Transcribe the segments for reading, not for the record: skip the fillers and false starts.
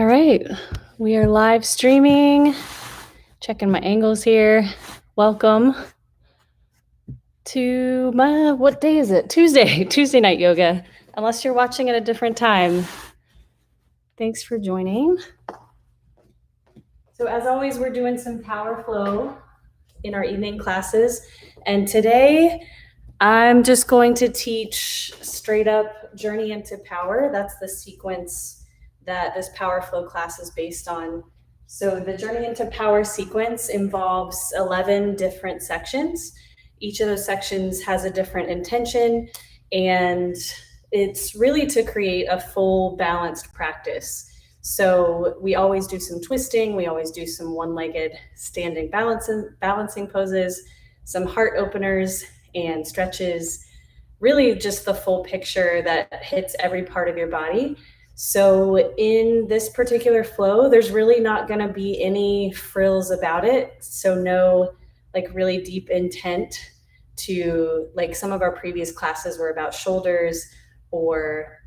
All right, we are live streaming, checking my angles here. Welcome to what day is it? Tuesday night yoga, unless you're watching at a different time. Thanks for joining. So as always, we're doing some power flow in our evening classes. And today I'm just going to teach straight up Journey into Power. That's the sequence that this power flow class is based on. So the Journey into Power sequence involves 11 different sections. Each of those sections has a different intention, and it's really to create a full balanced practice. So we always do some twisting, we always do some one-legged standing balancing poses, some heart openers and stretches, really just the full picture that hits every part of your body. So in this particular flow, there's really not going to be any frills about it. So no like really deep intent to, like some of our previous classes were about shoulders or,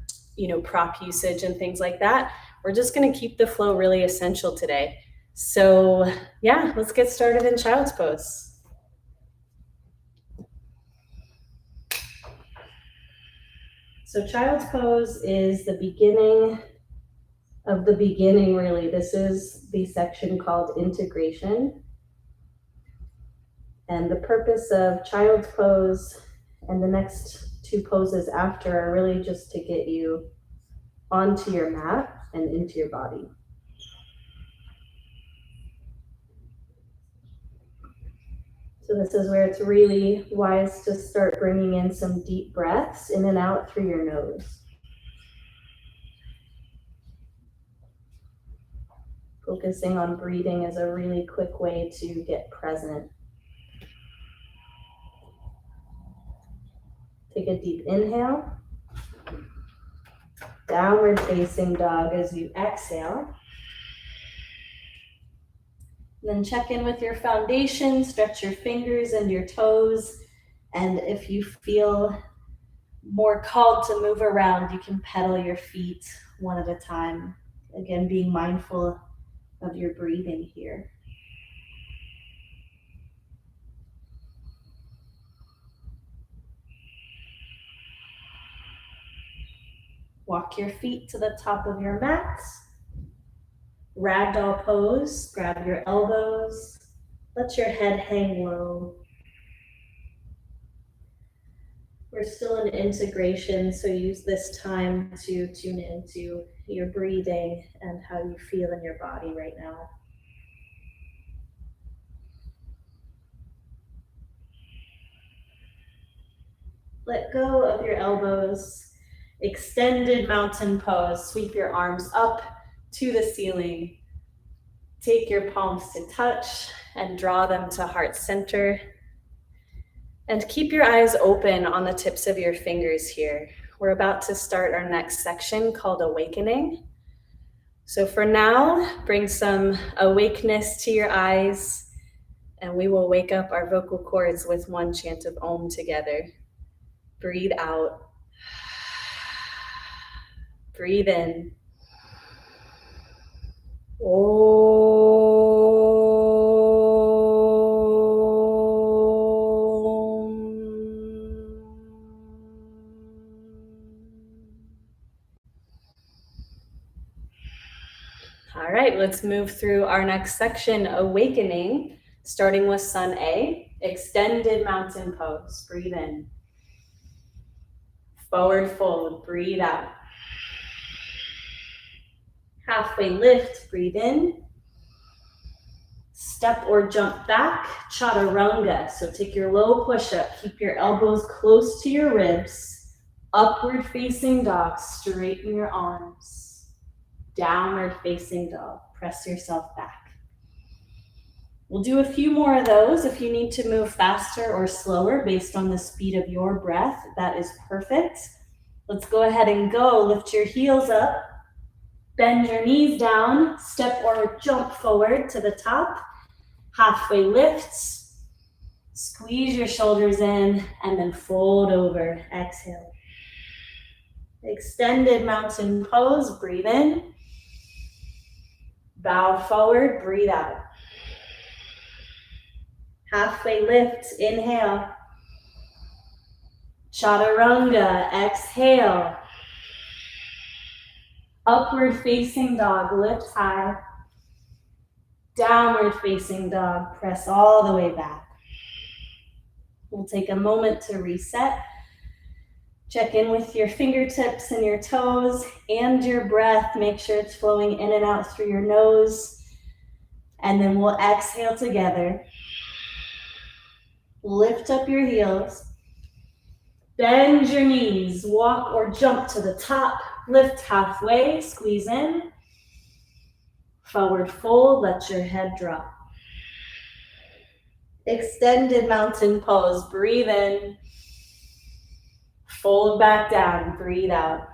prop usage and things like that. We're just going to keep the flow really essential today. So yeah, let's get started in child's pose. So child's pose is the beginning of the beginning, really. This is the section called integration. And the purpose of child's pose and the next two poses after are really just to get you onto your mat and into your body. So this is where it's really wise to start bringing in some deep breaths in and out through your nose. Focusing on breathing is a really quick way to get present. Take a deep inhale. Downward facing dog as you exhale. Then check in with your foundation, stretch your fingers and your toes. And if you feel more called to move around, you can pedal your feet one at a time. Again, being mindful of your breathing here. Walk your feet to the top of your mat. Ragdoll pose, grab your elbows, let your head hang low. We're still in integration, so use this time to tune into your breathing and how you feel in your body right now. Let go of your elbows, extended mountain pose, sweep your arms up to the ceiling. Take your palms to touch and draw them to heart center. And keep your eyes open on the tips of your fingers here. We're about to start our next section called Awakening. So for now, bring some awakeness to your eyes, and we will wake up our vocal cords with one chant of Om together. Breathe out. Breathe in. All right, let's move through our next section, Awakening, starting with Sun A, extended mountain pose. Breathe in. Forward fold, breathe out. Halfway lift, breathe in. Step or jump back, chaturanga. So take your low push-up, keep your elbows close to your ribs. Upward facing dog, straighten your arms. Downward facing dog, press yourself back. We'll do a few more of those. If you need to move faster or slower based on the speed of your breath, that is perfect. Let's go ahead and go. Lift your heels up. Bend your knees down, step or jump forward to the top, halfway lifts, squeeze your shoulders in, and then fold over, exhale. Extended mountain pose, breathe in. Bow forward, breathe out. Halfway lift, inhale. Chaturanga, exhale. Upward facing dog, lift high. Downward facing dog, press all the way back. We'll take a moment to reset. Check in with your fingertips and your toes and your breath. Make sure it's flowing in and out through your nose. And then we'll exhale together. Lift up your heels. Bend your knees. Walk or jump to the top. Lift halfway. Squeeze in. Forward fold. Let your head drop. Extended mountain pose. Breathe in. Fold back down. Breathe out.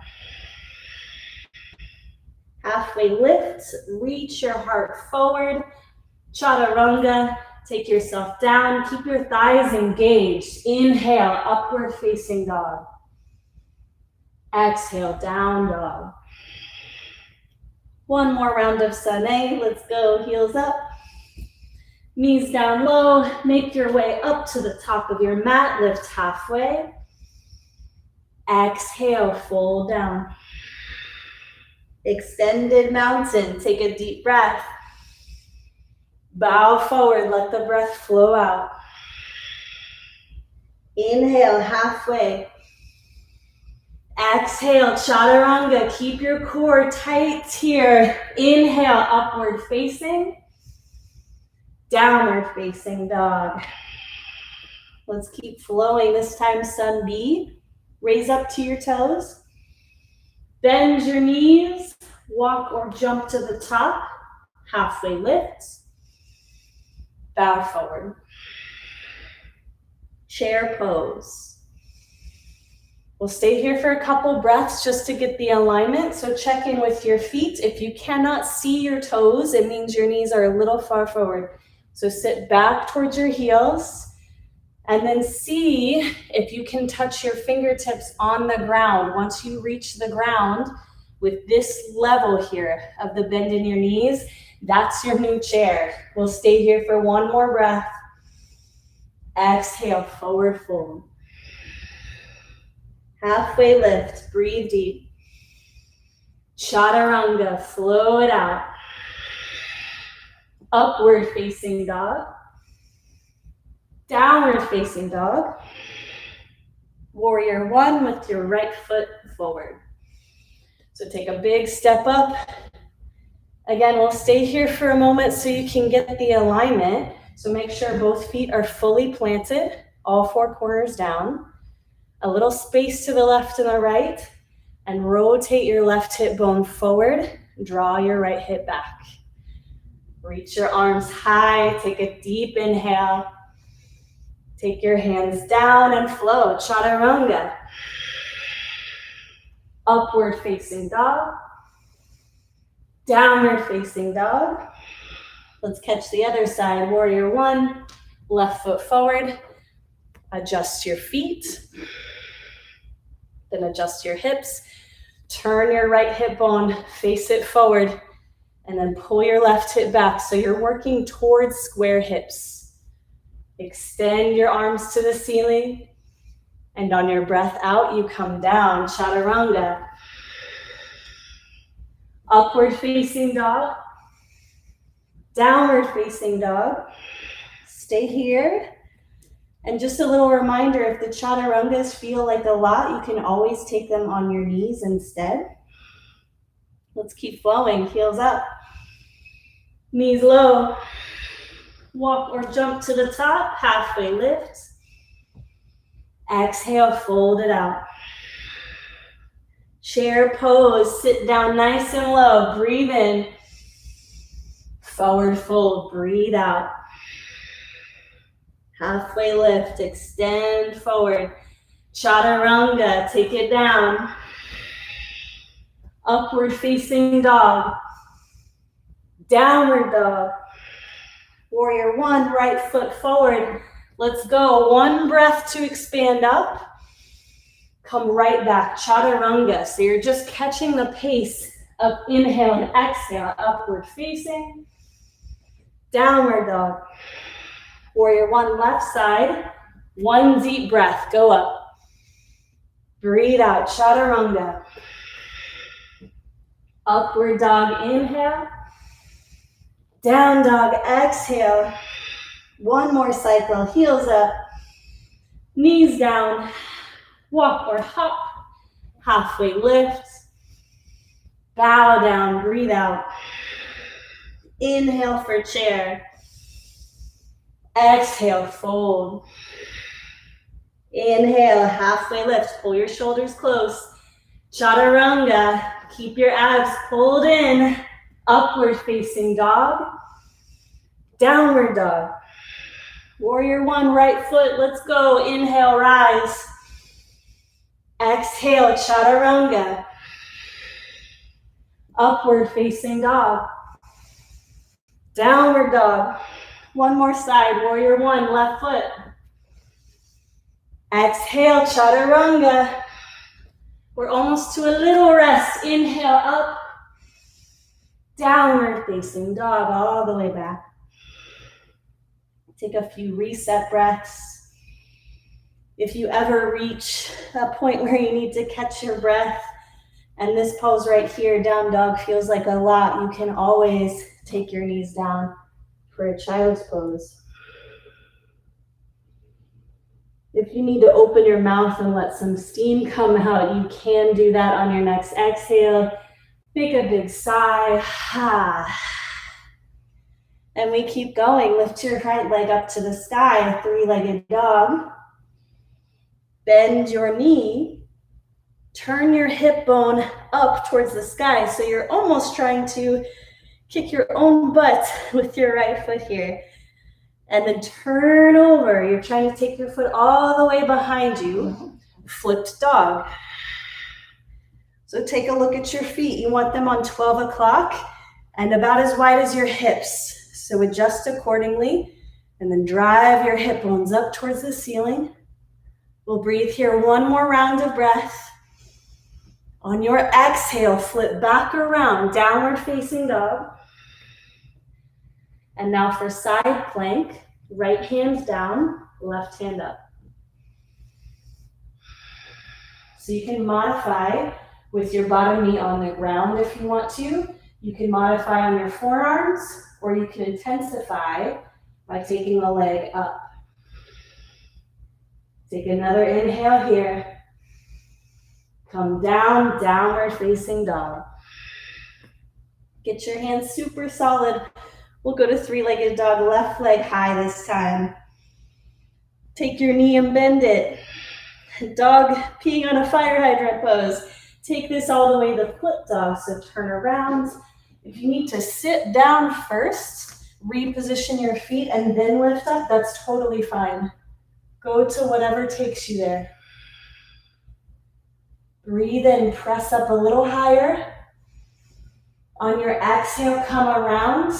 Halfway lift. Reach your heart forward. Chaturanga. Take yourself down. Keep your thighs engaged. Inhale, upward facing dog. Exhale, down dog. One more round of Sane. Let's go. Heels up. Knees down low. Make your way up to the top of your mat. Lift halfway. Exhale, fold down. Extended mountain. Take a deep breath. Bow forward, let the breath flow out. Inhale, halfway. Exhale, chaturanga. Keep your core tight here. Inhale, upward facing. Downward facing dog. Let's keep flowing. This time, sun B. Raise up to your toes. Bend your knees. Walk or jump to the top. Halfway lift. Bow forward. Chair pose. We'll stay here for a couple breaths just to get the alignment. So check in with your feet. If you cannot see your toes, it means your knees are a little far forward. So sit back towards your heels and then see if you can touch your fingertips on the ground. Once you reach the ground with this level here of the bend in your knees, that's your new chair. We'll stay here for one more breath. Exhale, forward fold. Halfway lift, breathe deep. Chaturanga, flow it out. Upward facing dog. Downward facing dog. Warrior one with your right foot forward. So take a big step up. Again, we'll stay here for a moment so you can get the alignment. So make sure both feet are fully planted, all four corners down. A little space to the left and the right, and rotate your left hip bone forward. Draw your right hip back. Reach your arms high. Take a deep inhale. Take your hands down and flow. Chaturanga. Upward facing dog. Downward facing dog. Let's catch the other side. Warrior one. Left foot forward. Adjust your feet. Then adjust your hips. Turn your right hip bone. Face it forward. And then pull your left hip back. So you're working towards square hips. Extend your arms to the ceiling. And on your breath out, you come down. Chaturanga. Upward facing dog. Downward facing dog. Stay here. And just a little reminder, if the chaturangas feel like a lot, you can always take them on your knees instead. Let's keep flowing. Heels up. Knees low. Walk or jump to the top. Halfway lift. Exhale, fold it out. Chair pose. Sit down nice and low. Breathe in. Forward fold. Breathe out. Halfway lift. Extend forward. Chaturanga. Take it down. Upward facing dog. Downward dog. Warrior one. Right foot forward. Let's go. One breath to expand up. Come right back. Chaturanga. So you're just catching the pace Up, inhale and exhale, upward facing. Downward dog. Warrior one, left side. One deep breath, go up. Breathe out, chaturanga. Upward dog, inhale. Down dog, exhale. One more cycle, heels up. Knees down. Walk or hop. Halfway lift. Bow down, breathe out. Inhale for chair. Exhale, fold. Inhale, halfway lift. Pull your shoulders close. Chaturanga. Keep your abs pulled in. Upward facing dog. Downward dog. Warrior one, right foot. Let's go. Inhale, rise. Exhale, chaturanga. Upward facing dog. Downward dog. One more side. Warrior one, left foot. Exhale, chaturanga. We're almost to a little rest. Inhale up. Downward facing dog all the way back. Take a few reset breaths. If you ever reach a point where you need to catch your breath, and this pose right here, down dog, feels like a lot, you can always take your knees down for a child's pose. If you need to open your mouth and let some steam come out, you can do that on your next exhale. Take a big sigh. And we keep going. Lift your right leg up to the sky, three-legged dog. Bend your knee. Turn your hip bone up towards the sky. So you're almost trying to kick your own butt with your right foot here. And then turn over. You're trying to take your foot all the way behind you. Flipped dog. So take a look at your feet. You want them on 12 o'clock and about as wide as your hips. So adjust accordingly and then drive your hip bones up towards the ceiling. We'll breathe here one more round of breath. On your exhale, flip back around, downward facing dog. And now for side plank, right hand down, left hand up. So you can modify with your bottom knee on the ground if you want to. You can modify on your forearms, or you can intensify by taking the leg up. Take another inhale here. Come down, downward facing dog. Get your hands super solid. We'll go to three-legged dog, left leg high this time. Take your knee and bend it. Dog peeing on a fire hydrant pose. Take this all the way to flip dog, so turn around. If you need to sit down first, reposition your feet and then lift up, that's totally fine. Go to whatever takes you there. Breathe in, press up a little higher. On your exhale, come around.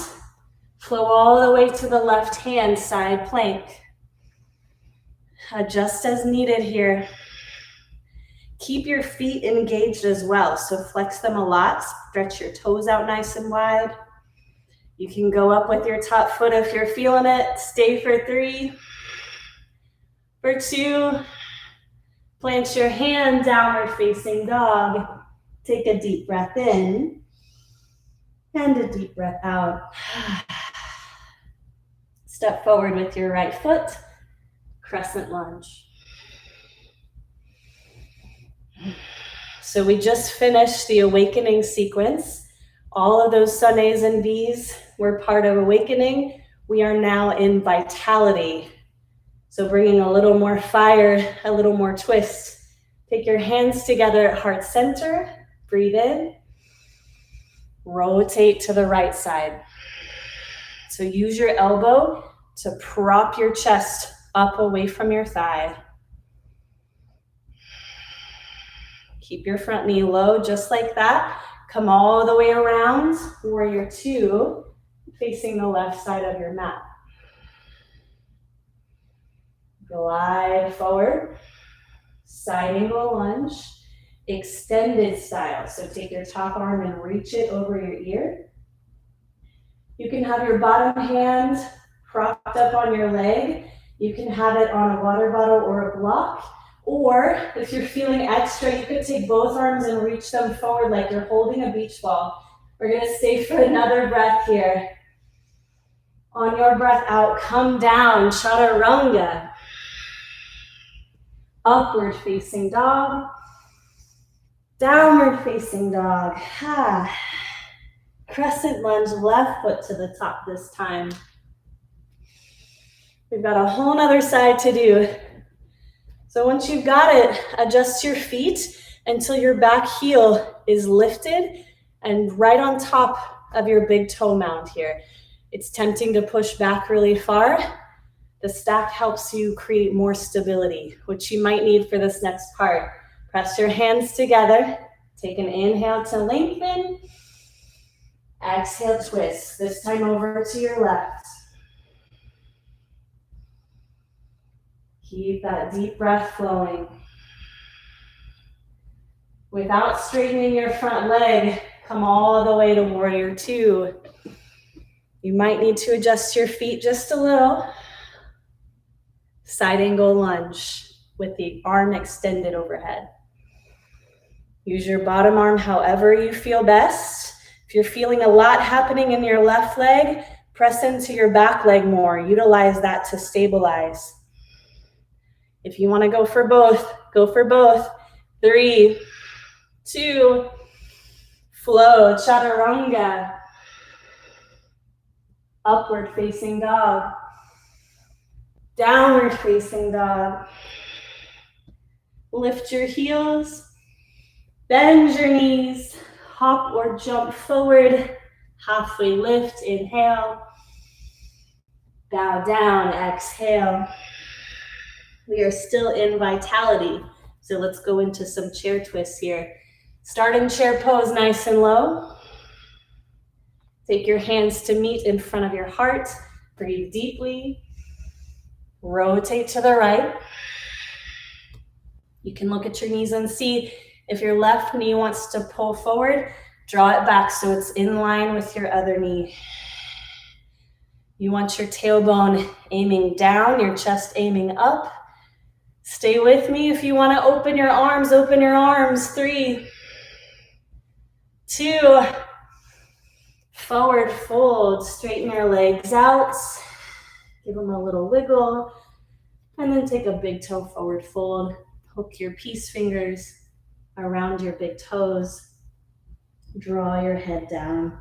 Flow all the way to the left hand, side plank. Adjust as needed here. Keep your feet engaged as well, so flex them a lot. Stretch your toes out nice and wide. You can go up with your top foot if you're feeling it. Stay for 3, for 2. Plant your hand, downward facing dog. Take a deep breath in and a deep breath out. Step forward with your right foot, crescent lunge. So we just finished the awakening sequence. All of those sun A's and B's were part of awakening. We are now in vitality. So bringing a little more fire, a little more twist. Take your hands together at heart center. Breathe in. Rotate to the right side. So use your elbow to prop your chest up away from your thigh. Keep your front knee low, just like that. Come all the way around, warrior 2, facing the left side of your mat. Glide forward, side angle lunge. extended style. So take your top arm and reach it over your ear. You can have your bottom hand propped up on your leg. You can have it on a water bottle or a block. Or if you're feeling extra, you could take both arms and reach them forward like you're holding a beach ball. We're gonna stay for another breath here. On your breath out, come down, chaturanga. Upward facing dog. Downward facing dog. Crescent lunge, left foot to the top this time. We've got a whole nother side to do. So once you've got it, adjust your feet until your back heel is lifted and right on top of your big toe mound here. It's tempting to push back really far. The stack helps you create more stability, which you might need for this next part. Press your hands together. Take an inhale to lengthen. Exhale, twist. This time over to your left. Keep that deep breath flowing. Without straightening your front leg, come all the way to warrior two. You might need to adjust your feet just a little. Side angle lunge with the arm extended overhead. Use your bottom arm however you feel best. If you're feeling a lot happening in your left leg, press into your back leg more. Utilize that to stabilize. If you want to go for both, go for both. 3, 2, flow, chaturanga. Upward facing dog. Downward facing dog. Lift your heels. Bend your knees. Hop or jump forward. Halfway lift, inhale. Bow down, exhale. We are still in vitality, so let's go into some chair twists here. Start in chair pose nice and low. Take your hands to meet in front of your heart. Breathe deeply. Rotate to the right. You can look at your knees and see if your left knee wants to pull forward, draw it back so it's in line with your other knee. You want your tailbone aiming down, your chest aiming up. Stay with me. If you want to open your arms, open your arms. 3, 2, forward fold. Straighten your legs out. Give them a little wiggle. And then take a big toe forward fold. Hook your peace fingers around your big toes. Draw your head down.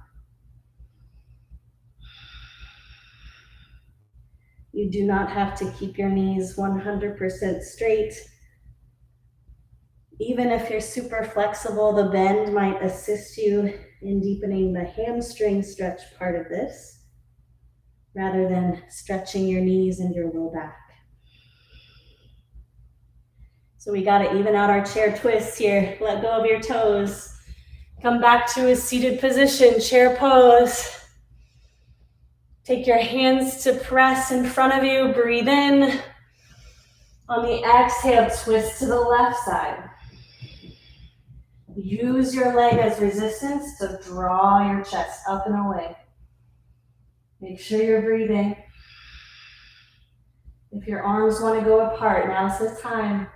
You do not have to keep your knees 100% straight. Even if you're super flexible, the bend might assist you in deepening the hamstring stretch part of this, rather than stretching your knees and your low back. So we gotta even out our chair twists here. Let go of your toes. Come back to a seated position, chair pose. Take your hands to press in front of you. Breathe in. On the exhale, twist to the left side. Use your leg as resistance to draw your chest up and away. Make sure you're breathing. If your arms want to go apart, now's the time.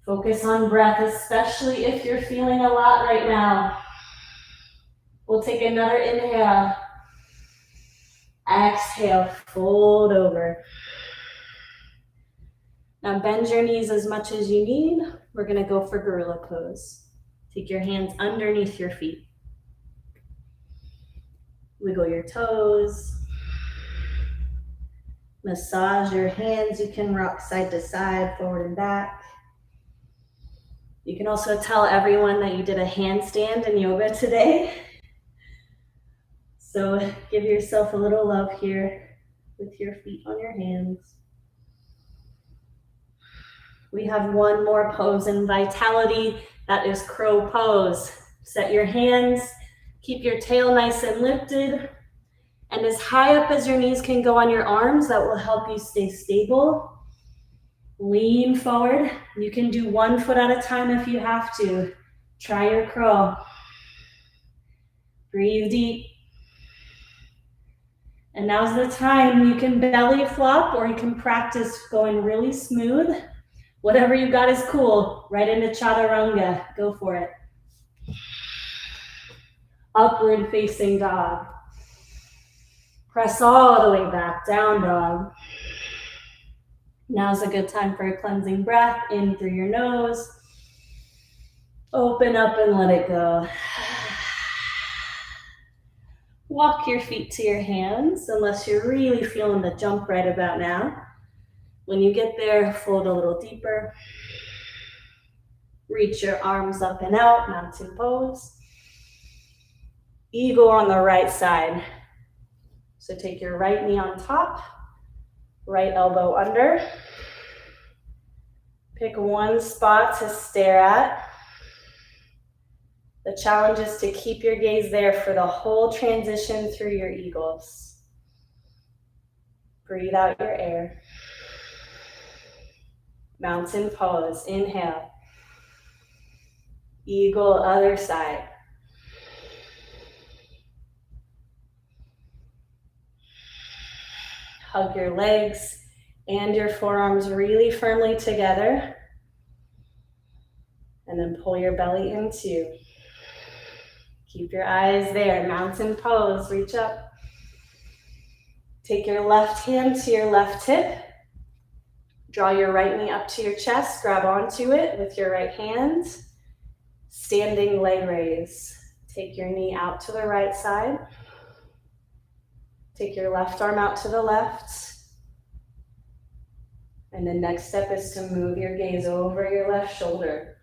Focus on breath, especially if you're feeling a lot right now. We'll take another inhale. Exhale, fold over. Now bend your knees as much as you need. We're gonna go for gorilla pose. Take your hands underneath your feet. Wiggle your toes. Massage your hands. You can rock side to side, forward and back. You can also tell everyone that you did a handstand in yoga today. So give yourself a little love here with your feet on your hands. We have one more pose in vitality. That is crow pose. Set your hands, keep your tail nice and lifted, and as high up as your knees can go on your arms. That will help you stay stable. Lean forward. You can do one foot at a time if you have to. Try your crawl. Breathe deep. And now's the time. You can belly flop or you can practice going really smooth. Whatever you got is cool. Right into chaturanga. Go for it. Upward facing dog. Press all the way back. Down dog. Now's a good time for a cleansing breath. In through your nose. Open up and let it go. Walk your feet to your hands unless you're really feeling the jump right about now. When you get there, fold a little deeper. Reach your arms up and out, mountain pose. Eagle on the right side. So take your right knee on top, right elbow under. Pick one spot to stare at. The challenge is to keep your gaze there for the whole transition through your eagles. Breathe out your air. Mountain pose, inhale. Eagle, other side. Hug your legs and your forearms really firmly together. And then pull your belly into. Keep your eyes there, mountain pose, reach up. Take your left hand to your left hip. Draw your right knee up to your chest, grab onto it with your right hand. Standing leg raise. Take your knee out to the right side. Take your left arm out to the left. And the next step is to move your gaze over your left shoulder.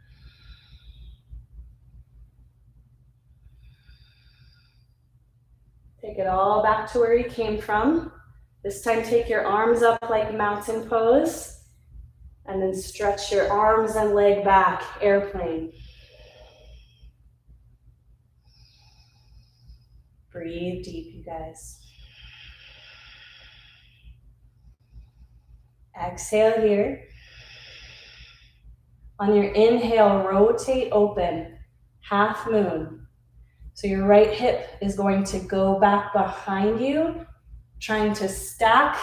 Take it all back to where you came from. This time take your arms up like mountain pose. And then stretch your arms and leg back, airplane. Breathe deep, you guys. Exhale here. On your inhale, rotate open, half moon. So your right hip is going to go back behind you, trying to stack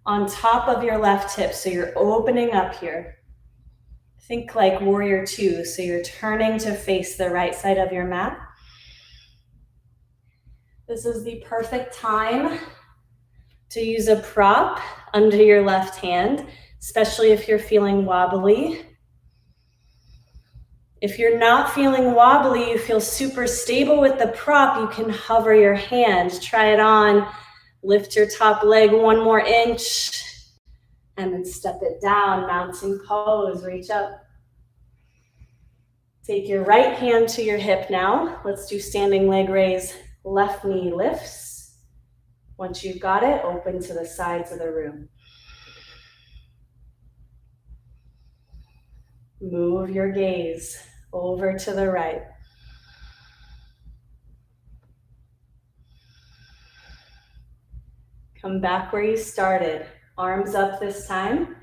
on top of your left hip. So you're opening up here. Think like warrior two. So you're turning to face the right side of your mat. This is the perfect time to use a prop under your left hand, especially if you're feeling wobbly. If you're not feeling wobbly, you feel super stable with the prop, you can hover your hand. Try it on. Lift your top leg one more inch and then step it down. Mountain pose, reach up. Take your right hand to your hip now. Let's do standing leg raise. Left knee lifts. Once you've got it, open to the sides of the room. Move your gaze over to the right. Come back where you started. Arms up this time.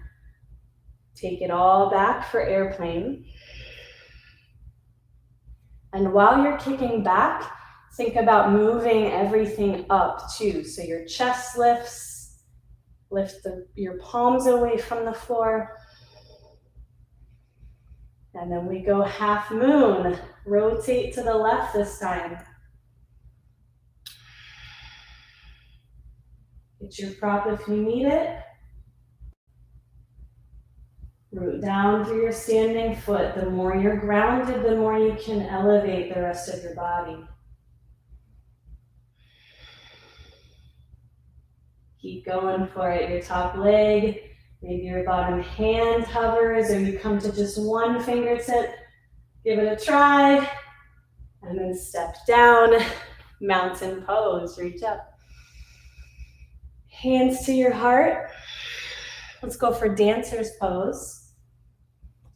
Take it all back for airplane. And while you're kicking back, think about moving everything up too. So your chest lifts, lift your palms away from the floor. And then we go half moon. Rotate to the left this time. Get your prop if you need it. Root down through your standing foot. The more you're grounded, the more you can elevate the rest of your body. Keep going for it. Your top leg, maybe your bottom hand hovers, or you come to just one fingertip. Give it a try. And then step down. Mountain pose. Reach up. Hands to your heart. Let's go for dancer's pose.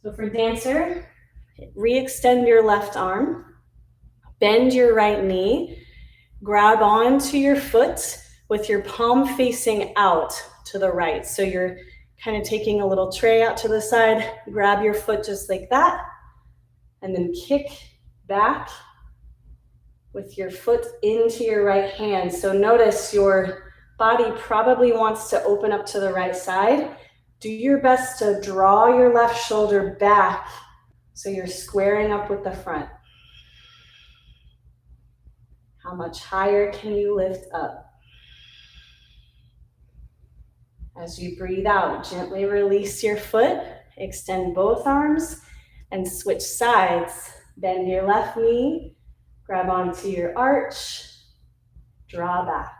So for dancer, re-extend your left arm, bend your right knee, grab onto your foot with your palm facing out to the right. So you're kind of taking a little tray out to the side, grab your foot just like that, and then kick back with your foot into your right hand. So notice your body probably wants to open up to the right side. Do your best to draw your left shoulder back so you're squaring up with the front. How much higher can you lift up? As you breathe out, gently release your foot, extend both arms, and switch sides. Bend your left knee, grab onto your arch, draw back.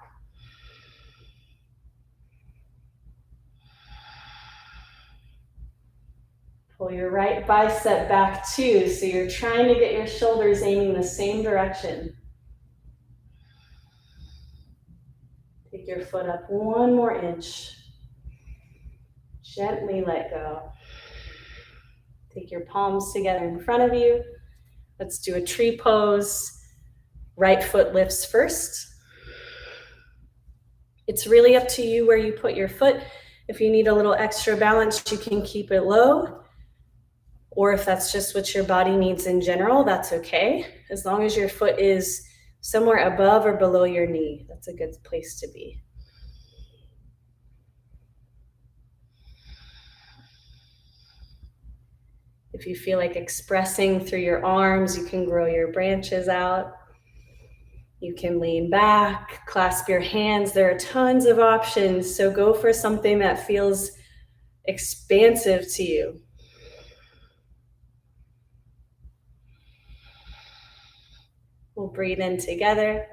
Pull your right bicep back too, so you're trying to get your shoulders aiming the same direction. Take your foot up one more inch. Gently let go. Take your palms together in front of you. Let's do a tree pose. Right foot lifts first. It's really up to you where you put your foot. If you need a little extra balance, you can keep it low. Or if that's just what your body needs in general, that's okay. As long as your foot is somewhere above or below your knee, that's a good place to be. If you feel like expressing through your arms, you can grow your branches out. You can lean back, clasp your hands. There are tons of options, so go for something that feels expansive to you. We'll breathe in together.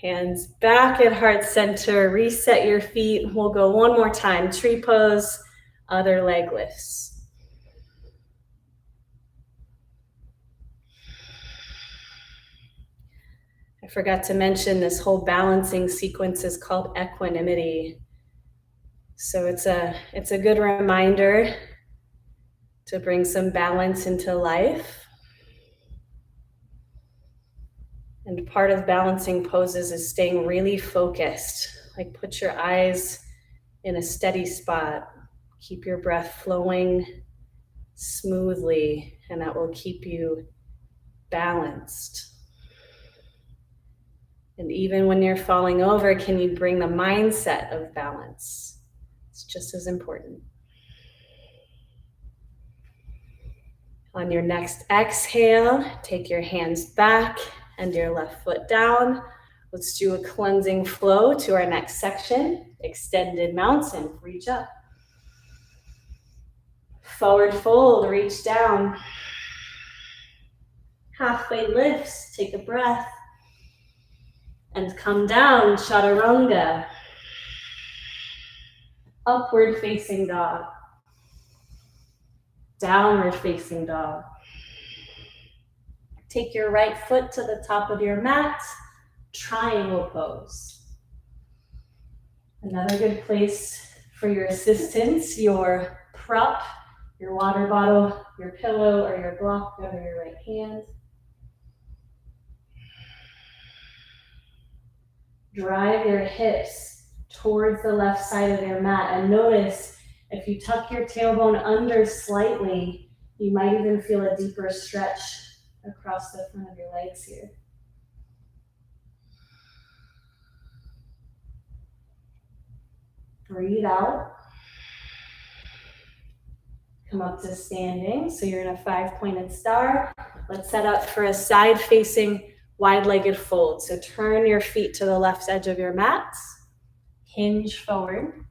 Hands back at heart center. Reset your feet. We'll go one more time. Tree pose, other leg lifts. I forgot to mention this whole balancing sequence is called equanimity. So it's a good reminder to bring some balance into life. And part of balancing poses is staying really focused. Like put your eyes in a steady spot. Keep your breath flowing smoothly, and that will keep you balanced. And even when you're falling over, can you bring the mindset of balance? It's just as important. On your next exhale, take your hands back and your left foot down. Let's do a cleansing flow to our next section. Extended mountain, reach up. Forward fold, reach down. Halfway lifts, take a breath. And come down, chaturanga. Upward facing dog. Downward facing dog. Take your right foot to the top of your mat, triangle pose. Another good place for your assistance, your prop, your water bottle, your pillow, or your block over your right hand. Drive your hips towards the left side of your mat, and notice if you tuck your tailbone under slightly, you might even feel a deeper stretch across the front of your legs here. Breathe out. Come up to standing, so you're in a 5-pointed star. Let's set up for a side-facing wide-legged fold. So turn your feet to the left edge of your mat. Hinge forward.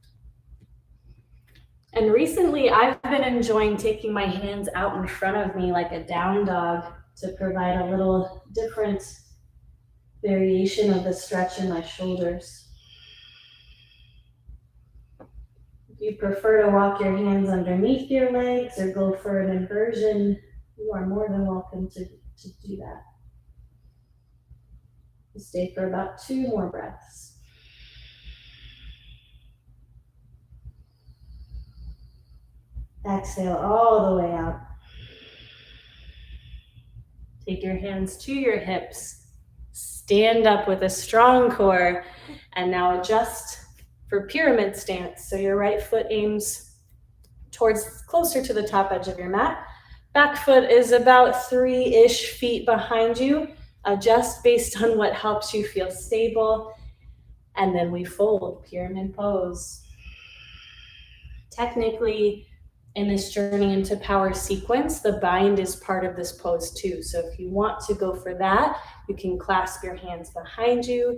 And recently, I've been enjoying taking my hands out in front of me like a down dog to provide a little different variation of the stretch in my shoulders. If you prefer to walk your hands underneath your legs or go for an inversion, you are more than welcome to do that. Stay for about 2 more breaths. Exhale all the way out. Take your hands to your hips. Stand up with a strong core. And now adjust for pyramid stance. So your right foot aims towards closer to the top edge of your mat. Back foot is about 3-ish feet behind you. Adjust based on what helps you feel stable. And then we fold, pyramid pose. Technically, in this journey into power sequence, the bind is part of this pose too. So if you want to go for that, you can clasp your hands behind you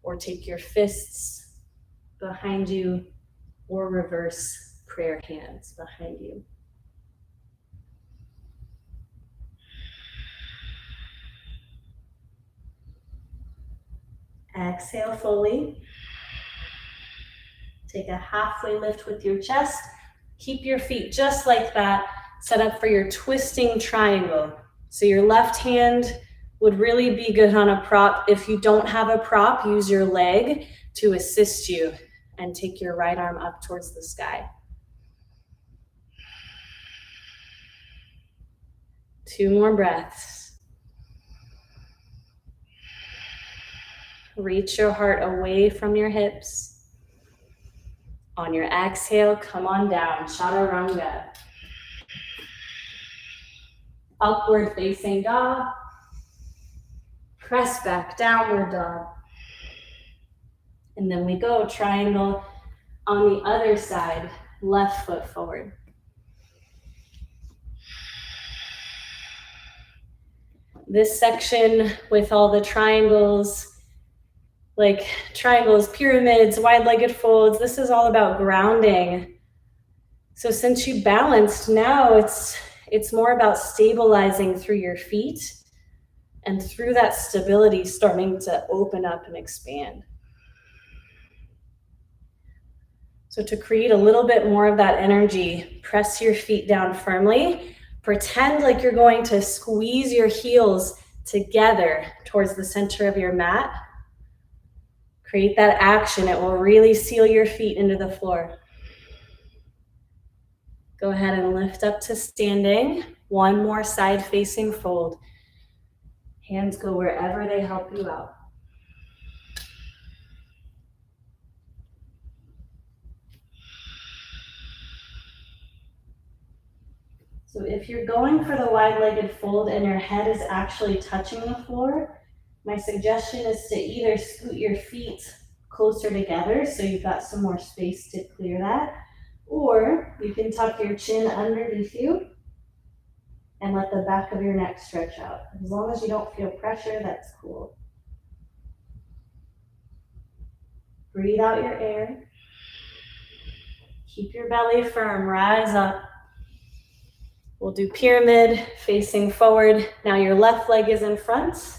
or take your fists behind you or reverse prayer hands behind you. Exhale fully. Take a halfway lift with your chest. Keep your feet just like that, set up for your twisting triangle. So your left hand would really be good on a prop. If you don't have a prop, use your leg to assist you and take your right arm up towards the sky. 2 more breaths. Reach your heart away from your hips. On your exhale, come on down, chaturanga. Upward facing dog. Press back, downward dog. And then we go triangle on the other side, left foot forward. This section with all the triangles, like triangles, pyramids, wide-legged folds, this is all about grounding. So since you balanced, now it's more about stabilizing through your feet and through that stability starting to open up and expand. So to create a little bit more of that energy, press your feet down firmly. Pretend like you're going to squeeze your heels together towards the center of your mat. Create that action. It will really seal your feet into the floor. Go ahead and lift up to standing. 1 more side facing fold. Hands go wherever they help you out. So if you're going for the wide-legged fold and your head is actually touching the floor, my suggestion is to either scoot your feet closer together so you've got some more space to clear that, or you can tuck your chin underneath you and let the back of your neck stretch out. As long as you don't feel pressure, that's cool. Breathe out your air. Keep your belly firm, rise up. We'll do pyramid facing forward. Now your left leg is in front.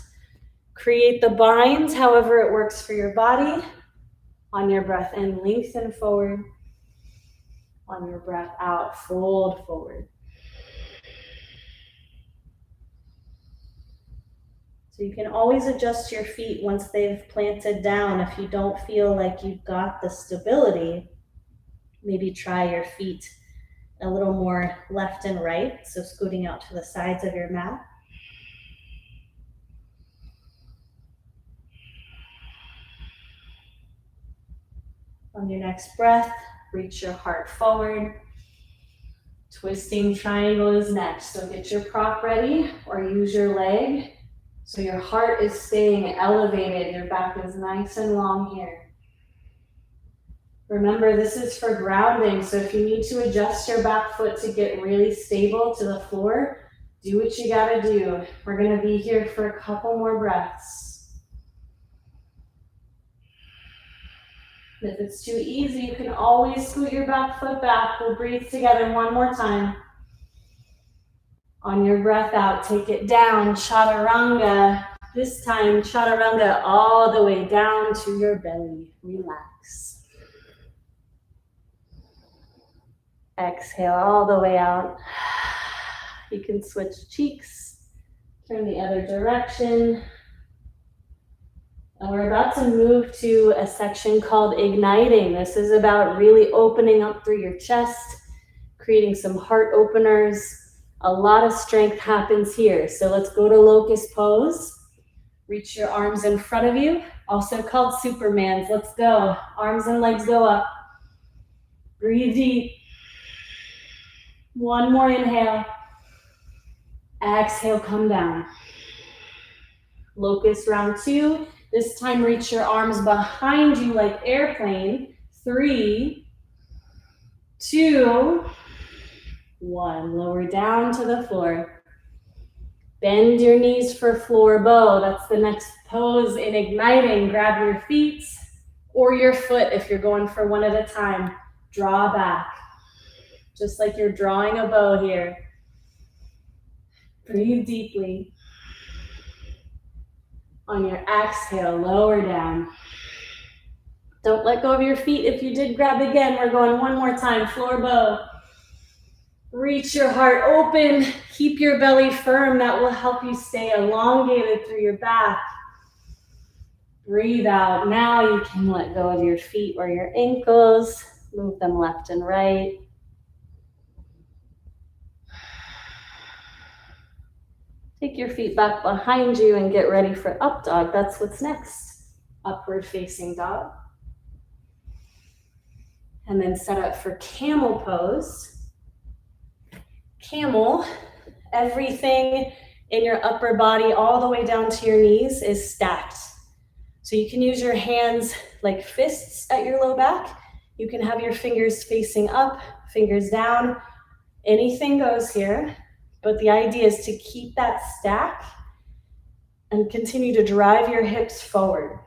Create the bind however it works for your body. On your breath in, lengthen forward. On your breath out, fold forward. So you can always adjust your feet once they've planted down. If you don't feel like you've got the stability, maybe try your feet a little more left and right, so scooting out to the sides of your mat. On your next breath, reach your heart forward. Twisting triangle is next, so get your prop ready or use your leg so your heart is staying elevated, your back is nice and long here. Remember, this is for grounding, so if you need to adjust your back foot to get really stable to the floor, do what you gotta do. We're gonna be here for a couple more breaths. If it's too easy, you can always scoot your back foot back. We'll breathe together 1 more time. On your breath out, take it down, chaturanga. This time, chaturanga all the way down to your belly. Relax. Exhale all the way out. You can switch cheeks, turn the other direction. And we're about to move to a section called igniting. This is about really opening up through your chest, creating some heart openers. A lot of strength happens here. So let's go to locust pose. Reach your arms in front of you, also called Supermans. Let's go. Arms and legs go up. Breathe deep. One more inhale. Exhale, come down. Locust round 2. This time reach your arms behind you like airplane. 3, 2, 1. Lower down to the floor. Bend your knees for floor bow. That's the next pose in igniting. Grab your feet or your foot if you're going for one at a time. Draw back. Just like you're drawing a bow here. Breathe deeply. On your exhale, lower down. Don't let go of your feet. If you did grab again, we're going one more time. Floor bow. Reach your heart open. Keep your belly firm. That will help you stay elongated through your back. Breathe out. Now you can let go of your feet or your ankles. Move them left and right. Take your feet back behind you and get ready for up dog. That's what's next. Upward facing dog. And then set up for camel pose. Camel, everything in your upper body all the way down to your knees is stacked. So you can use your hands like fists at your low back. You can have your fingers facing up, fingers down. Anything goes here. But the idea is to keep that stack and continue to drive your hips forward.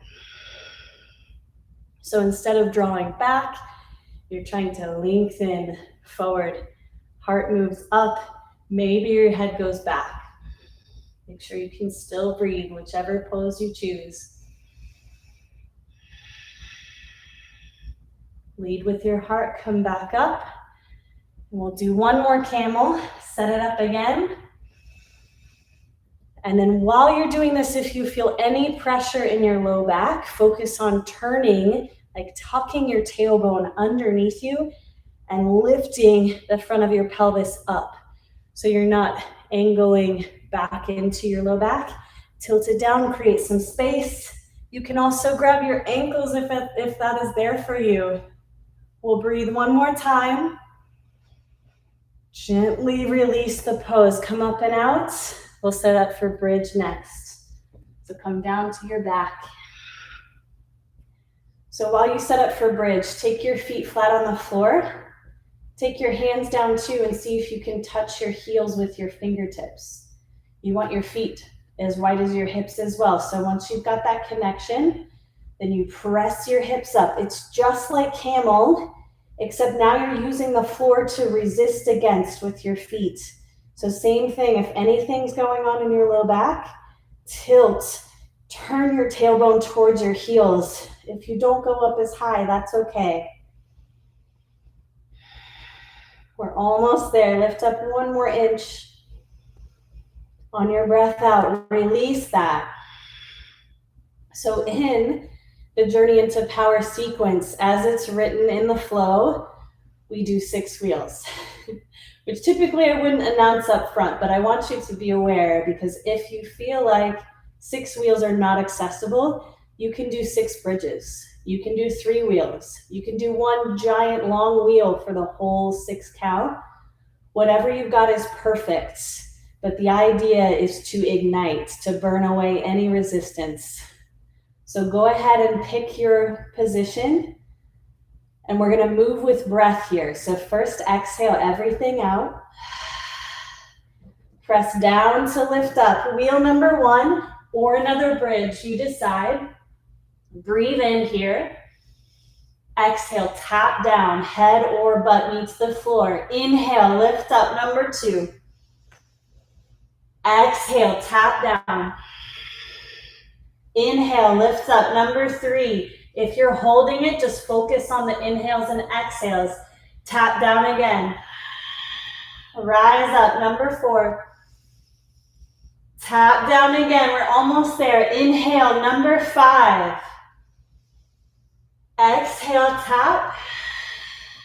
So instead of drawing back, you're trying to lengthen forward. Heart moves up, maybe your head goes back. Make sure you can still breathe, whichever pose you choose. Lead with your heart, come back up. And we'll do one more camel, set it up again. And then while you're doing this, if you feel any pressure in your low back, focus on turning, like tucking your tailbone underneath you and lifting the front of your pelvis up. So you're not angling back into your low back. Tilt it down, create some space. You can also grab your ankles if that is there for you. We'll breathe one more time. Gently release the pose. Come up and out. We'll set up for bridge next. So come down to your back. So while you set up for bridge, take your feet flat on the floor. Take your hands down too and see if you can touch your heels with your fingertips. You want your feet as wide as your hips as well. So once you've got that connection, then you press your hips up. It's just like camel, except now you're using the floor to resist against with your feet. So same thing, if anything's going on in your low back, tilt, turn your tailbone towards your heels. If you don't go up as high, that's okay. We're almost there. Lift up one more inch. On your breath out, release that. So in the Journey into Power sequence, as it's written in the flow, we do 6 wheels, which typically I wouldn't announce up front, but I want you to be aware, because if you feel like 6 wheels are not accessible, you can do 6 bridges. You can do 3 wheels. You can do 1 giant long wheel for the whole 6 count. Whatever you've got is perfect. But the idea is to ignite, to burn away any resistance. So go ahead and pick your position. And we're going to move with breath here. So first exhale everything out. Press down to lift up. Wheel number 1 or another bridge, you decide. Breathe in here. Exhale, tap down, head or butt meets the floor. Inhale, lift up, number 2. Exhale, tap down. Inhale, lift up, number 3. If you're holding it, just focus on the inhales and exhales. Tap down again. Rise up, number 4. Tap down again, we're almost there. Inhale, number 5. Exhale, tap.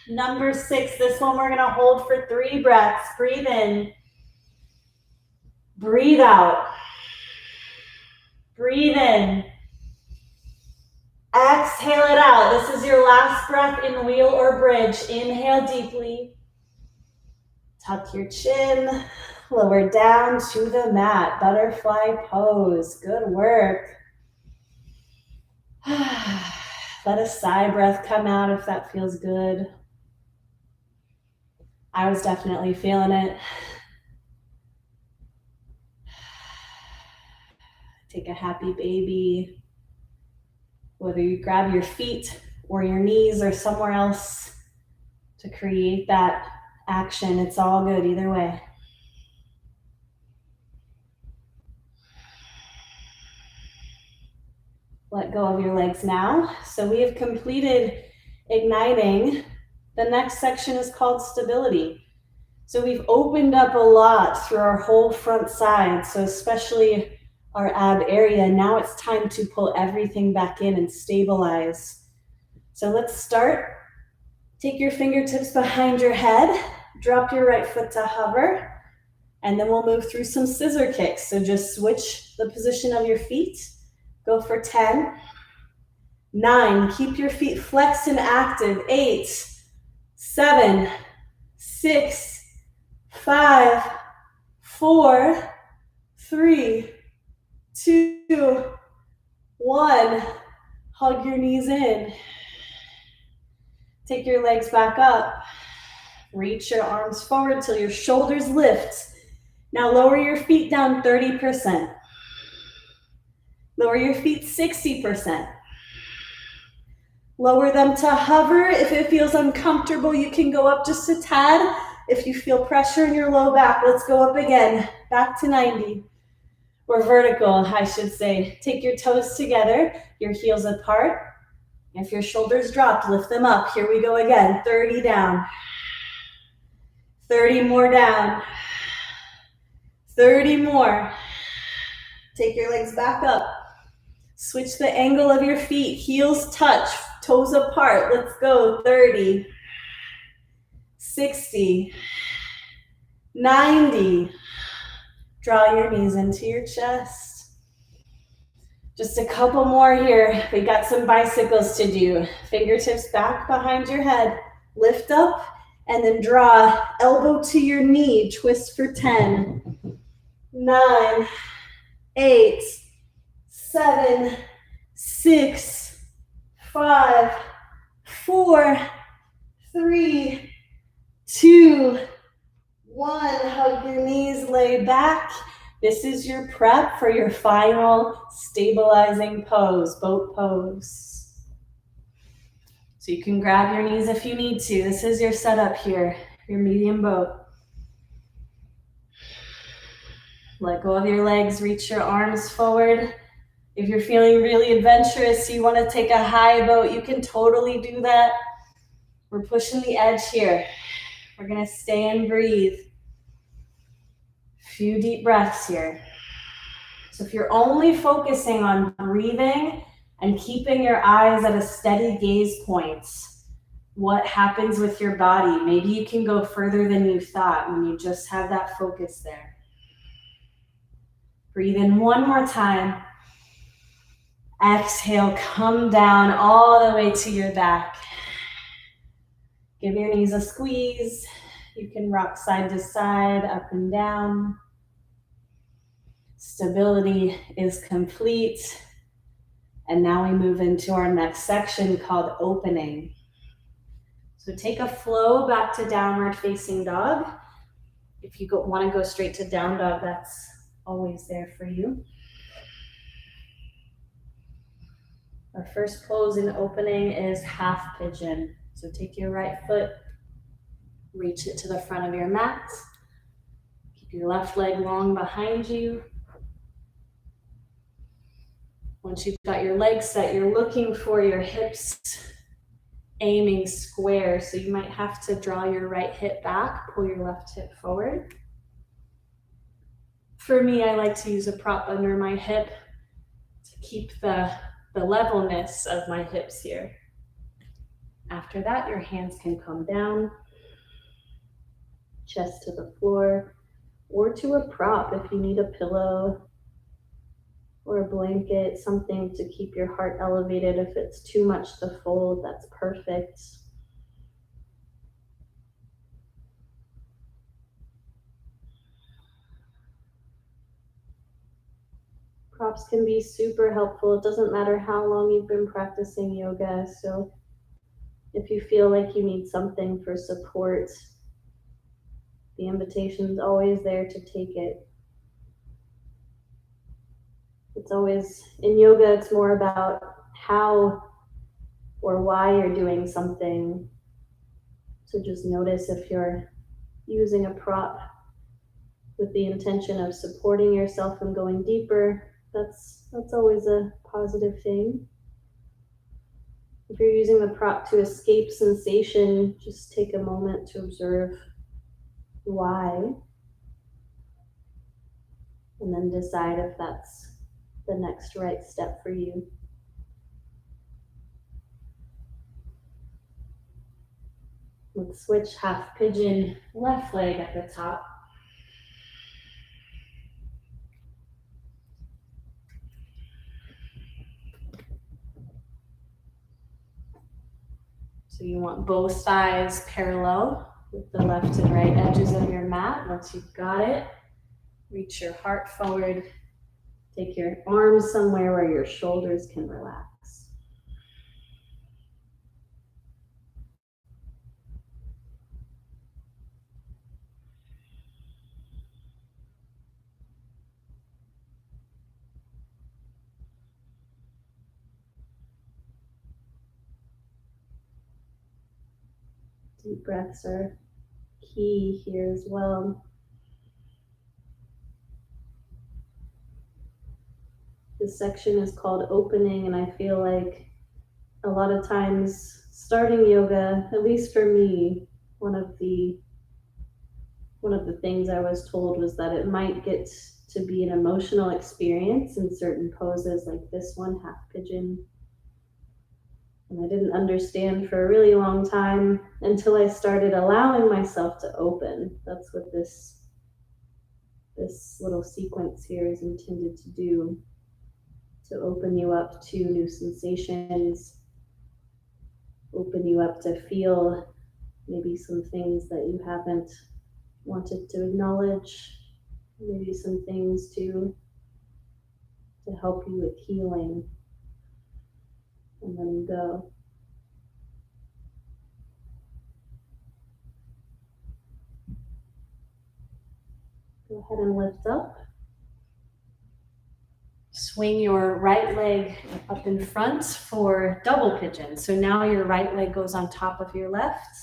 Number 6, this one we're gonna hold for 3 breaths. Breathe in. Breathe out. Breathe in. Exhale it out. This is your last breath in wheel or bridge. Inhale deeply. Tuck your chin. Lower down to the mat. Butterfly pose. Good work. Let a sigh breath come out if that feels good. I was definitely feeling it. Take a happy baby. Whether you grab your feet or your knees or somewhere else to create that action, it's all good either way. Let go of your legs now. So we have completed igniting. The next section is called stability. So we've opened up a lot through our whole front side, so especially our ab area. Now it's time to pull everything back in and stabilize. So let's start. Take your fingertips behind your head, drop your right foot to hover, and then we'll move through some scissor kicks. So just switch the position of your feet. Go for 10, 9, keep your feet flexed and active, 8, 7, 6, 5, 4, 3, 2, 1. Hug your knees in. Take your legs back up. Reach your arms forward till your shoulders lift. Now lower your feet down 30%. Lower your feet 60%. Lower them to hover. If it feels uncomfortable, you can go up just a tad. If you feel pressure in your low back, let's go up again. Back to 90. Or vertical, I should say. Take your toes together, your heels apart. If your shoulders dropped, lift them up. Here we go again. 30 down. 30 more down. 30 more. Take your legs back up. Switch the angle of your feet. Heels touch, toes apart. Let's go. 30, 60, 90. Draw your knees into your chest. Just a couple more here. We got some bicycles to do. Fingertips back behind your head. Lift up and then draw elbow to your knee. Twist for 10, 9, 8, 7, 6, 5, 4, 3, 2, 1. Hug your knees, lay back. This is your prep for your final stabilizing pose, boat pose. So you can grab your knees if you need to. This is your setup here, your medium boat. Let go of your legs, reach your arms forward. If you're feeling really adventurous, you want to take a high boat, you can totally do that. We're pushing the edge here. We're going to stay and breathe. Few deep breaths here. So if you're only focusing on breathing and keeping your eyes at a steady gaze point, what happens with your body? Maybe you can go further than you thought when you just have that focus there. Breathe in one more time. Exhale, come down all the way to your back. Give your knees a squeeze. You can rock side to side, up and down. Stability is complete. And now we move into our next section called opening. So take a flow back to downward facing dog. If you want to go straight to down dog, that's always there for you. Our first pose in opening is half pigeon. So take your right foot, reach it to the front of your mat. Keep your left leg long behind you. Once you've got your legs set, you're looking for your hips aiming square. So you might have to draw your right hip back, pull your left hip forward. For me, I like to use a prop under my hip to keep the levelness of my hips here. After that, your hands can come down, chest to the floor, or to a prop if you need a pillow. or a blanket, something to keep your heart elevated. If it's too much to fold, that's perfect. Props can be super helpful. It doesn't matter how long you've been practicing yoga. So if you feel like you need something for support, the invitation's always there to take it. It's always, in yoga, it's more about how or why you're doing something. So just notice if you're using a prop with the intention of supporting yourself and going deeper, that's always a positive thing. If you're using the prop to escape sensation, just take a moment to observe why, and then decide if that's the next right step for you. Let's switch half pigeon, left leg at the top. So you want both thighs parallel with the left and right edges of your mat. Once you've got it, reach your heart forward. Take your arms somewhere where your shoulders can relax. Deep breaths are key here as well. This section is called opening, and I feel like a lot of times starting yoga, at least for me, one of the things I was told was that it might get to be an emotional experience in certain poses like this one, half pigeon. And I didn't understand for a really long time until I started allowing myself to open. That's what this little sequence here is intended to do, to open you up to new sensations, open you up to feel maybe some things that you haven't wanted to acknowledge, maybe some things to help you with healing and letting go. Go ahead and lift up. Swing your right leg up in front for double pigeon. So now your right leg goes on top of your left.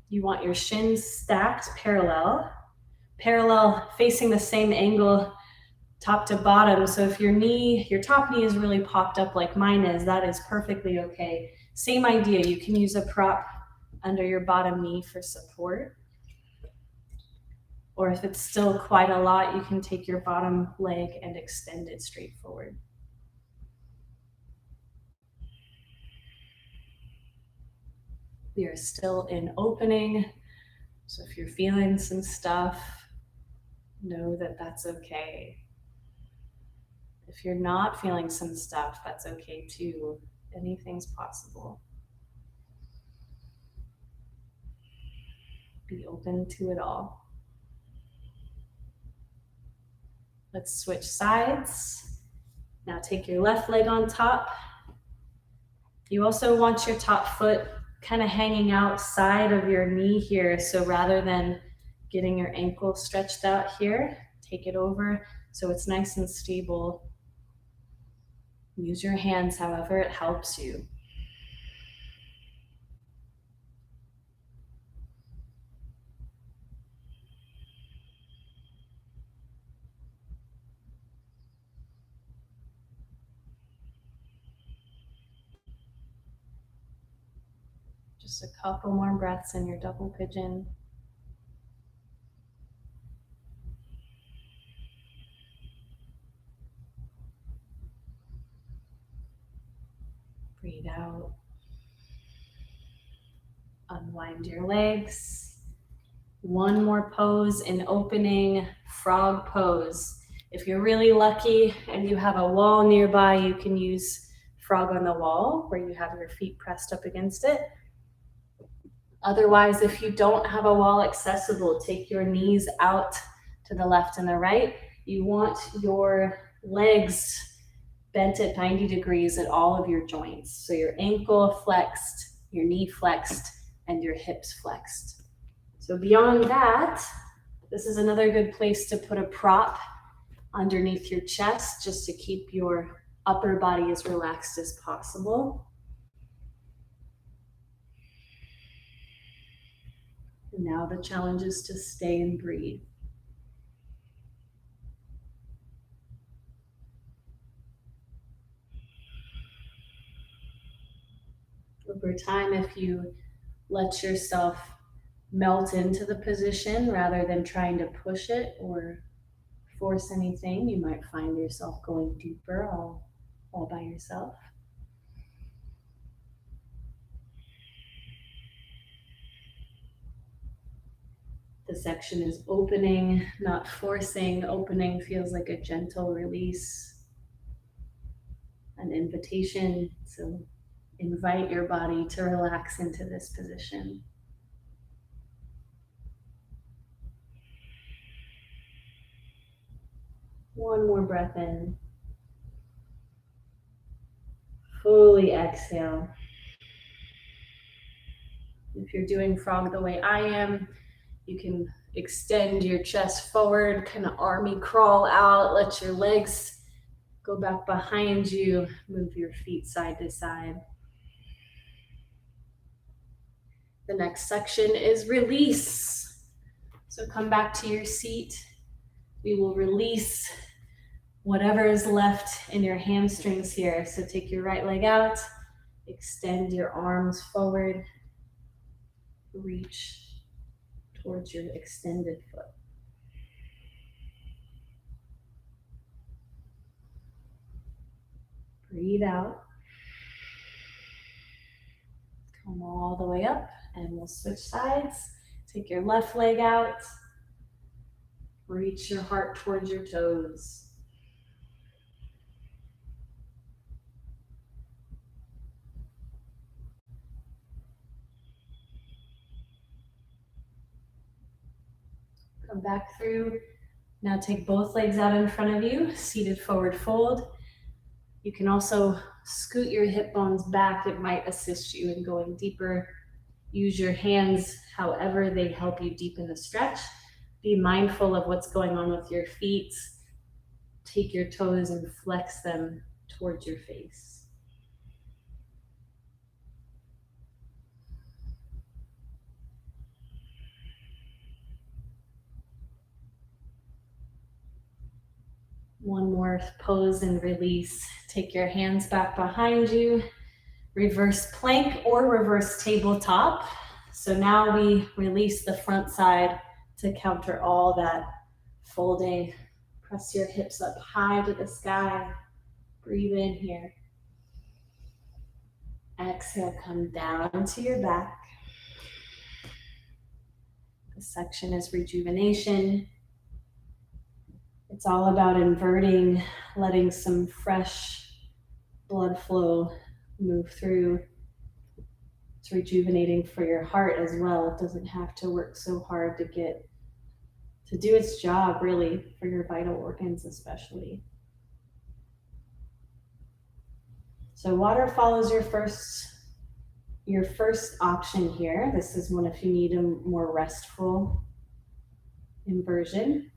You want your shins stacked parallel facing the same angle top to bottom. So if your top knee is really popped up like mine is, that is perfectly okay. Same idea, you can use a prop under your bottom knee for support. Or if it's still quite a lot, you can take your bottom leg and extend it straight forward. We are still in opening. So if you're feeling some stuff, know that that's okay. If you're not feeling some stuff, that's okay too. Anything's possible. Be open to it all. Let's switch sides. Now take your left leg on top. You also want your top foot kind of hanging outside of your knee here. So rather than getting your ankle stretched out here, take it over so it's nice and stable. Use your hands however it helps you. Just a couple more breaths in your double pigeon. Breathe out. Unwind your legs. One more pose in opening, frog pose. If you're really lucky and you have a wall nearby, you can use frog on the wall where you have your feet pressed up against it. Otherwise, if you don't have a wall accessible, take your knees out to the left and the right. You want your legs bent at 90 degrees at all of your joints. So your ankle flexed, your knee flexed, and your hips flexed. So beyond that, this is another good place to put a prop underneath your chest just to keep your upper body as relaxed as possible. And now the challenge is to stay and breathe. Over time, if you let yourself melt into the position rather than trying to push it or force anything, you might find yourself going deeper all by yourself. The section is opening, not forcing. Opening feels like a gentle release, an invitation. So invite your body to relax into this position. One more breath in. Fully exhale. If you're doing frog the way I am, you can extend your chest forward, kind of army crawl out, let your legs go back behind you, move your feet side to side. The next section is release. So come back to your seat. We will release whatever is left in your hamstrings here. So take your right leg out, extend your arms forward, reach towards your extended foot. Breathe out. Come all the way up and we'll switch sides. Take your left leg out. Reach your heart towards your toes. Come back through. Now take both legs out in front of you, seated forward fold. You can also scoot your hip bones back. It might assist you in going deeper. Use your hands however they help you deepen the stretch. Be mindful of what's going on with your feet. Take your toes and flex them towards your face. One more pose and release. Take your hands back behind you. Reverse plank or reverse tabletop. So now we release the front side to counter all that folding. Press your hips up high to the sky. Breathe in here. Exhale, come down to your back. This section is rejuvenation. It's all about inverting, letting some fresh blood flow move through. It's rejuvenating for your heart as well. It doesn't have to work so hard to do its job, really, for your vital organs especially. So waterfall is your first option here. This is one if you need a more restful inversion.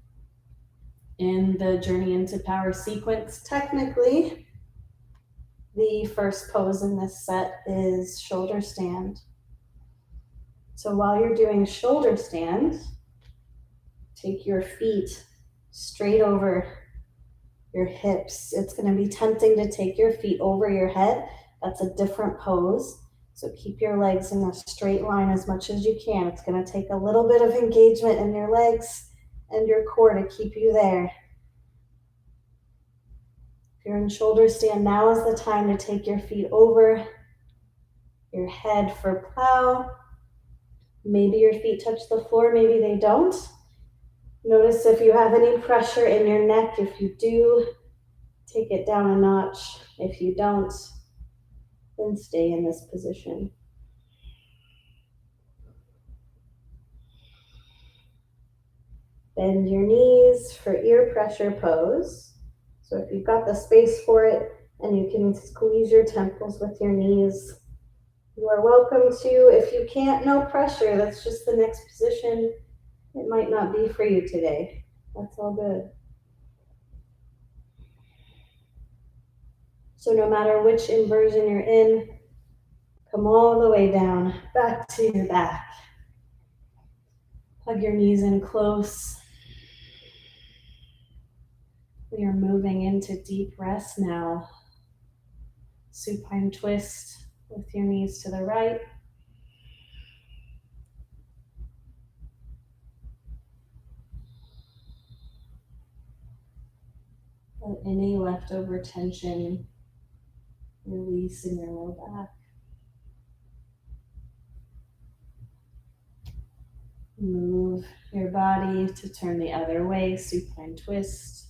In the Journey into Power sequence, technically, the first pose in this set is shoulder stand. So while you're doing shoulder stand, take your feet straight over your hips. It's going to be tempting to take your feet over your head. That's a different pose. So keep your legs in a straight line as much as you can. It's going to take a little bit of engagement in your legs and your core to keep you there. If you're in shoulder stand, now is the time to take your feet over your head for plow. Maybe your feet touch the floor, maybe they don't. Notice if you have any pressure in your neck. If you do, take it down a notch. If you don't, then stay in this position. Bend your knees for ear pressure pose. So if you've got the space for it and you can squeeze your temples with your knees, you are welcome to. If you can't, no pressure. That's just the next position. It might not be for you today. That's all good. So no matter which inversion you're in, come all the way down, back to your back. Hug your knees in close. We are moving into deep rest now. Supine twist with your knees to the right. Let any leftover tension release in your low back. Move your body to turn the other way, supine twist.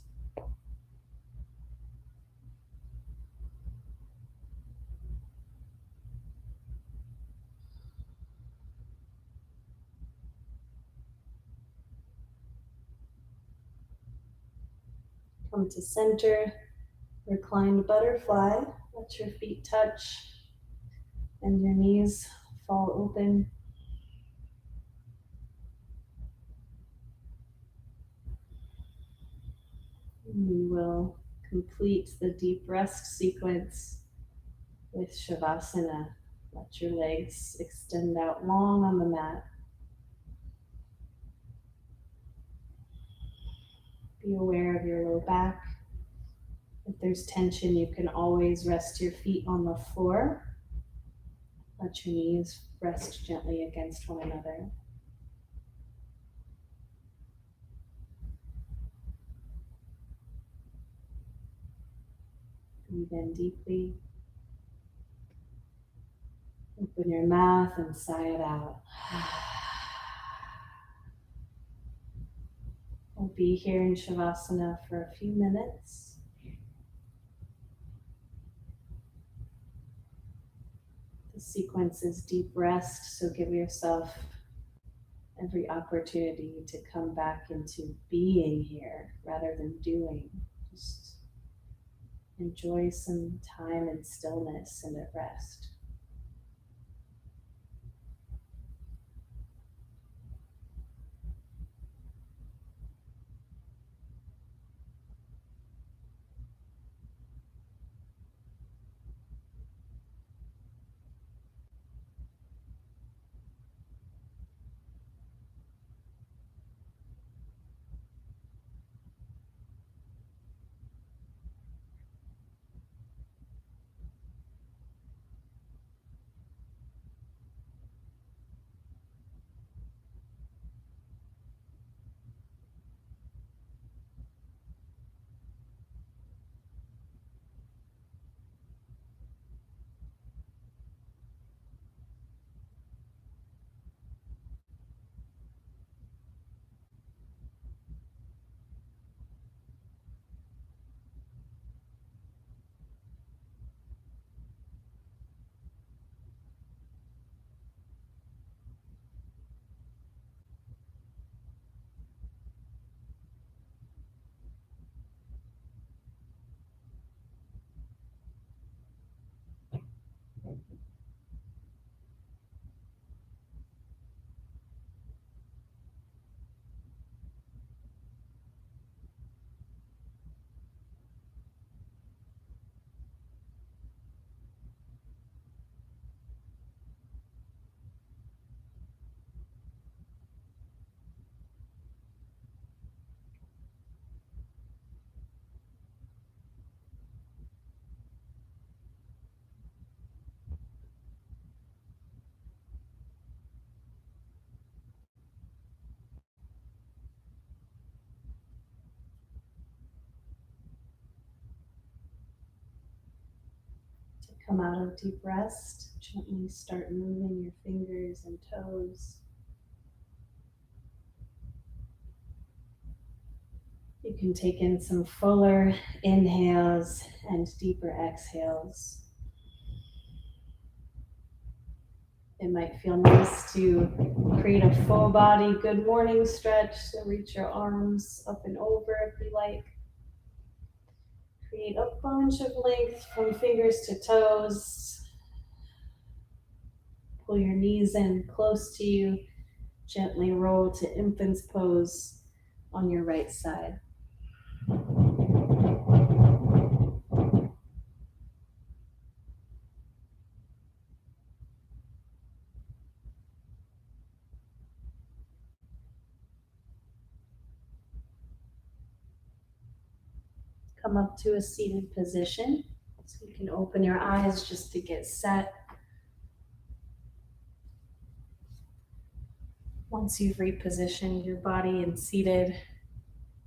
Come to center, reclined butterfly. Let your feet touch and your knees fall open. We will complete the deep rest sequence with Shavasana. Let your legs extend out long on the mat. Be aware of your low back. If there's tension, you can always rest your feet on the floor. Let your knees rest gently against one another. Breathe in deeply. Open your mouth and sigh it out. We'll be here in Shavasana for a few minutes. The sequence is deep rest, so give yourself every opportunity to come back into being here rather than doing. Just enjoy some time in stillness and at rest. Come out of deep rest, gently start moving your fingers and toes. You can take in some fuller inhales and deeper exhales. It might feel nice to create a full body good morning stretch. So reach your arms up and over if you like. Create a bunch of length from fingers to toes. Pull your knees in close to you. Gently roll to infant's pose on your right side. Come up to a seated position. So you can open your eyes just to get set. Once you've repositioned your body and seated,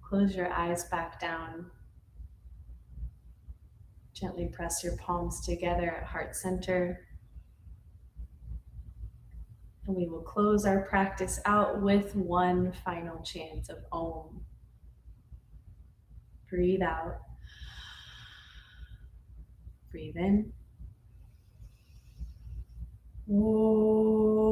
close your eyes back down. Gently press your palms together at heart center. And we will close our practice out with one final chant of Om. Breathe out. Breathe in. Move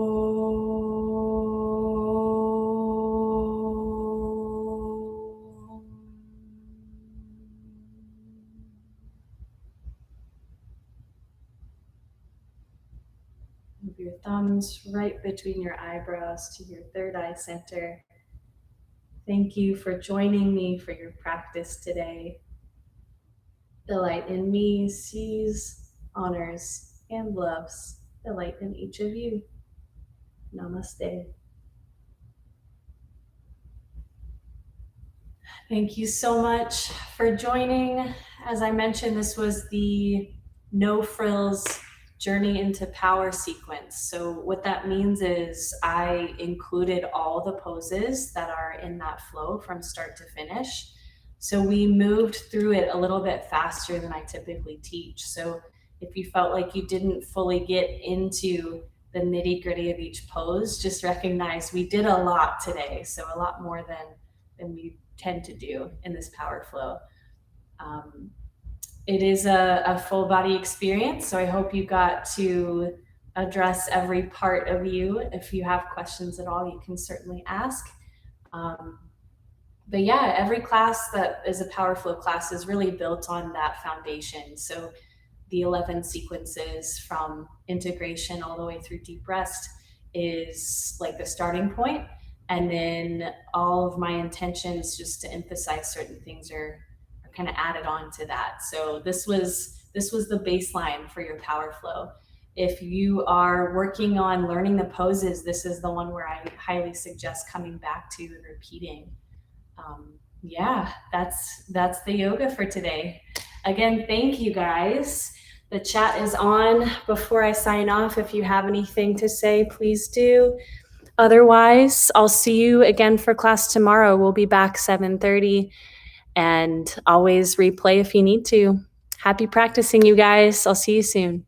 your thumbs right between your eyebrows to your third eye center. Thank you for joining me for your practice today. The light in me sees, honors, and loves the light in each of you. Namaste. Thank you so much for joining. As I mentioned, this was the No Frills Journey into Power sequence. So what that means is I included all the poses that are in that flow from start to finish. So we moved through it a little bit faster than I typically teach. So if you felt like you didn't fully get into the nitty-gritty of each pose, just recognize we did a lot today. So a lot more than we tend to do in this power flow. It is a full body experience, so I hope you got to address every part of you. If you have questions at all, you can certainly ask. But yeah, every class that is a power flow class is really built on that foundation. So the 11 sequences from integration all the way through deep rest is like the starting point. And then all of my intentions just to emphasize certain things are kind of added on to that. So this was the baseline for your power flow. If you are working on learning the poses, this is the one where I highly suggest coming back to and repeating. Yeah, that's the yoga for today. Again, thank you guys. The chat is on. Before I sign off, if you have anything to say, please do. Otherwise, I'll see you again for class tomorrow. We'll be back 7:30, and always replay if you need to. Happy practicing, you guys. I'll see you soon.